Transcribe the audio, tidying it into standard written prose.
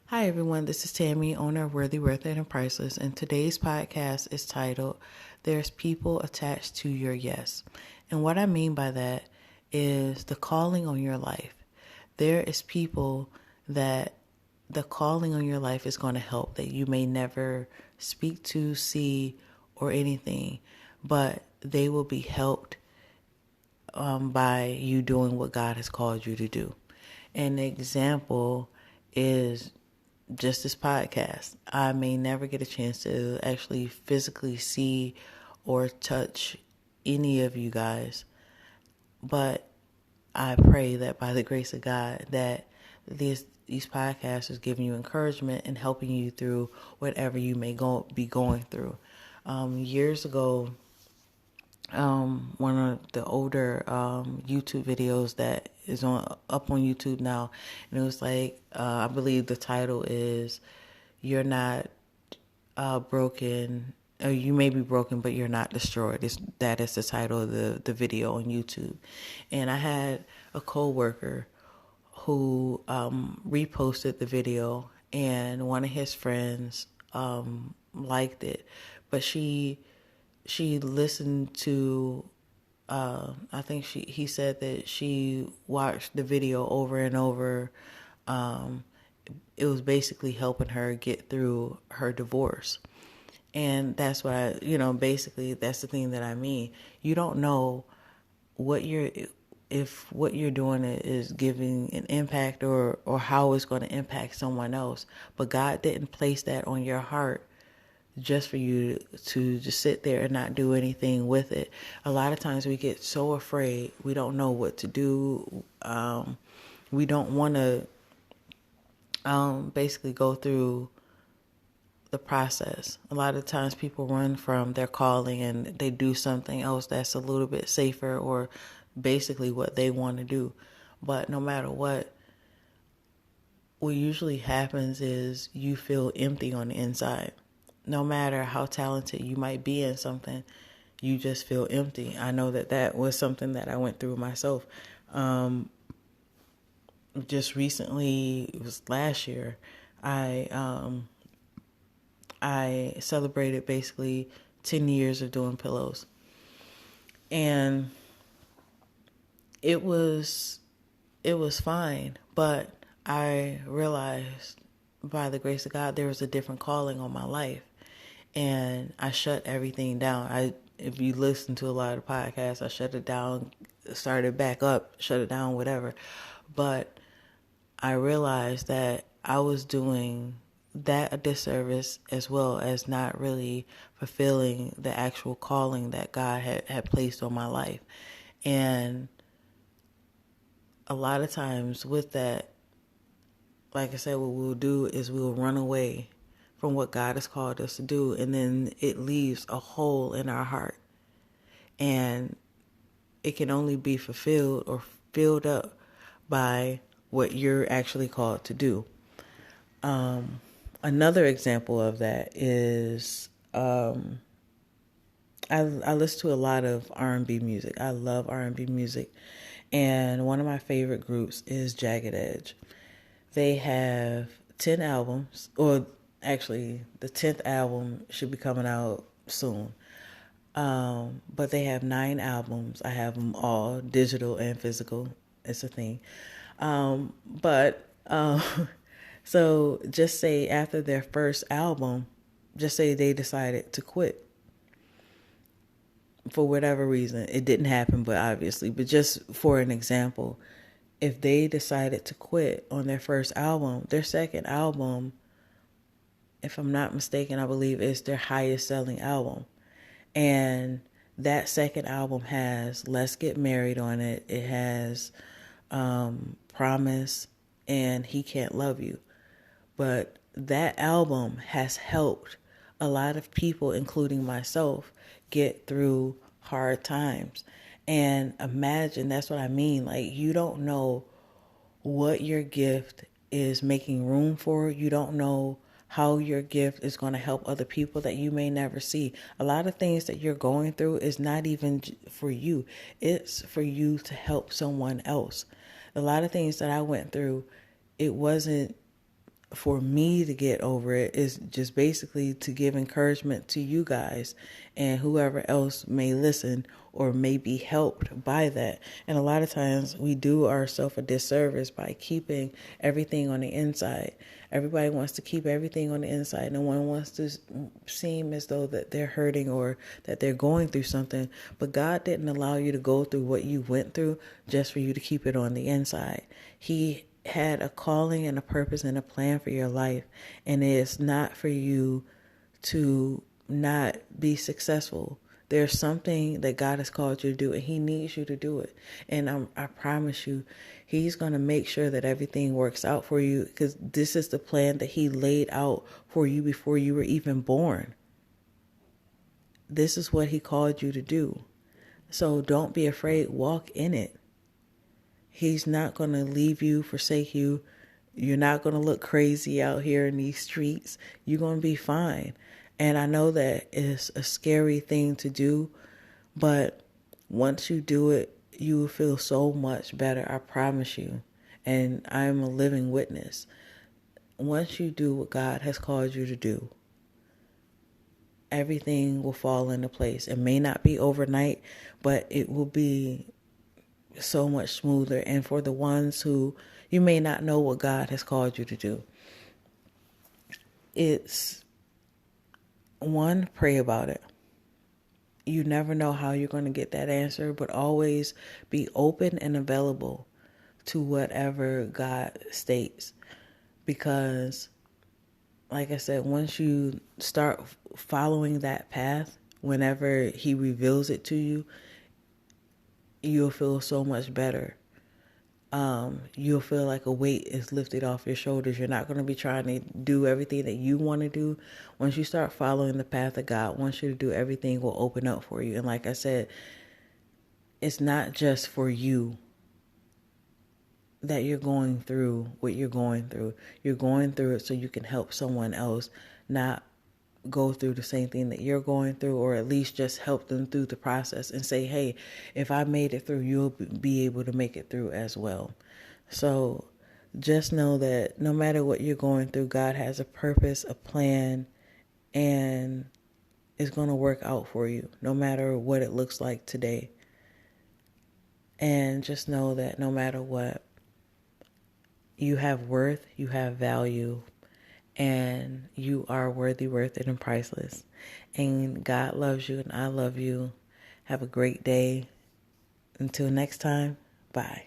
Hi everyone, this is Tammy, owner of Worthyworthitpriceless, and today's podcast is titled, There's People Attached to Your Yes. And what I mean by that is the calling on your life. There is people that the calling on your life is going to help that you may never speak to, see, or anything, but they will be helped by you doing what God has called you to do. An example is just this podcast. I may never get a chance to actually physically see or touch any of you guys, but I pray that by the grace of God that these podcasts is giving you encouragement and helping you through whatever you may be going through. Years ago, one of the older YouTube videos that is up on YouTube now, and it was like I believe the title is "You're Not Broken." Or you may be broken, but you're not destroyed. That is the title of the video on YouTube. And I had a coworker who reposted the video, and one of his friends liked it, but she listened to I think he said that she watched the video over and over. It was basically helping her get through her divorce. And that's what basically that's the thing that I mean. You don't know if what you're doing is giving an impact or how it's going to impact someone else. But God didn't place that on your heart just for you to just sit there and not do anything with it. A lot of times we get so afraid, we don't know what to do. We don't want to basically go through the process. A lot of times people run from their calling and they do something else that's a little bit safer or basically what they want to do. But no matter what usually happens is you feel empty on the inside. No matter how talented you might be in something, you just feel empty. I know that was something that I went through myself. Just recently, it was last year, I celebrated basically 10 years of doing pillows. And it was fine, but I realized by the grace of God there was a different calling on my life. And I shut everything down. If you listen to a lot of podcasts, I shut it down, started back up, shut it down, whatever. But I realized that I was doing that a disservice as well as not really fulfilling the actual calling that God had placed on my life. And a lot of times with that, like I said, what we'll do is we'll run away from what God has called us to do, and then it leaves a hole in our heart. And it can only be fulfilled or filled up by what you're actually called to do. Another example of that is I listen to a lot of R&B music. I love R&B music. And one of my favorite groups is Jagged Edge. They have 10 albums, or actually the 10th album should be coming out soon. But they have 9 albums. I have them all digital and physical. It's a thing. So just say after their first album, just say they decided to quit for whatever reason. It didn't happen, but just for an example, if they decided to quit on their first album, their second album, if I'm not mistaken, I believe is their highest selling album. And that second album has Let's Get Married on it. It has Promise and He Can't Love You. But that album has helped a lot of people, including myself, get through hard times. And imagine, that's what I mean. Like, you don't know what your gift is making room for. You don't know how your gift is going to help other people that you may never see. A lot of things that you're going through is not even for you. It's for you to help someone else. A lot of things that I went through, it wasn't for me to get over it is just basically to give encouragement to you guys and whoever else may listen or may be helped by that. And a lot of times we do ourselves a disservice by keeping everything on the inside. Everybody wants to keep everything on the inside. No one wants to seem as though that they're hurting or that they're going through something. But God didn't allow you to go through what you went through just for you to keep it on the inside. He had a calling and a purpose and a plan for your life, and it's not for you to not be successful. There's something that God has called you to do, and He needs you to do it. And I promise you, He's going to make sure that everything works out for you, because this is the plan that He laid out for you before you were even born. This is what He called you to do. So don't be afraid. Walk in it. He's not going to leave you, forsake you. You're not going to look crazy out here in these streets. You're going to be fine. And I know that it's a scary thing to do, but once you do it, you will feel so much better. I promise you. And I'm a living witness. Once you do what God has called you to do, everything will fall into place. It may not be overnight, but it will be so much smoother. And for the ones who you may not know what God has called you to do, it's one, pray about it. You never know how you're going to get that answer, but always be open and available to whatever God states. Because, like I said, once you start following that path, whenever He reveals it to you, you'll feel so much better. You'll feel like a weight is lifted off your shoulders. You're not going to be trying to do everything that you want to do. Once you start following the path that God wants you to do, everything will open up for you. And like I said, it's not just for you that you're going through what you're going through. You're going through it so you can help someone else not go through the same thing that you're going through, or at least just help them through the process and say, hey, if I made it through, you'll be able to make it through as well. So just know that no matter what you're going through, God has a purpose, a plan, and it's going to work out for you no matter what it looks like today. And just know that no matter what, you have worth, you have value, and you are worthy, worth it, and priceless. And God loves you, and I love you. Have a great day. Until next time, bye.